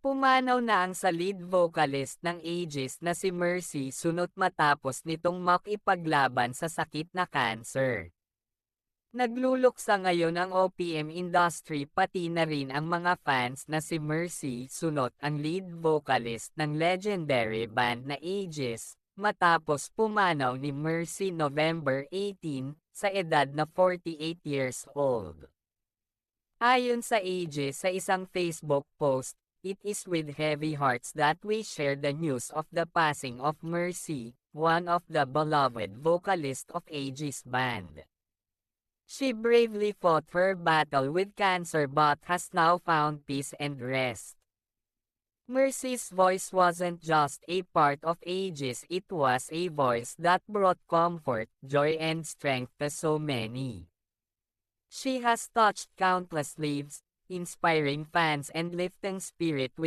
Pumanaw na ang sa lead vocalist ng Aegis na si Mercy Sunot matapos nitong makipaglaban sa sakit na cancer. Nagluluksa ngayon ang OPM industry pati na rin ang mga fans na si Mercy Sunot ang lead vocalist ng legendary band na Aegis, matapos pumanaw ni Mercy November 18, sa edad na 48 years old. Ayon sa Aegis sa isang Facebook post, "It is with heavy hearts that we share the news of the passing of Mercy, one of the beloved vocalists of Aegis band. She bravely fought her battle with cancer but has now found peace and rest." Mercy's voice wasn't just a part of Aegis, it was a voice that brought comfort, joy and strength to so many. She has touched countless lives, inspiring fans and lifting spirit with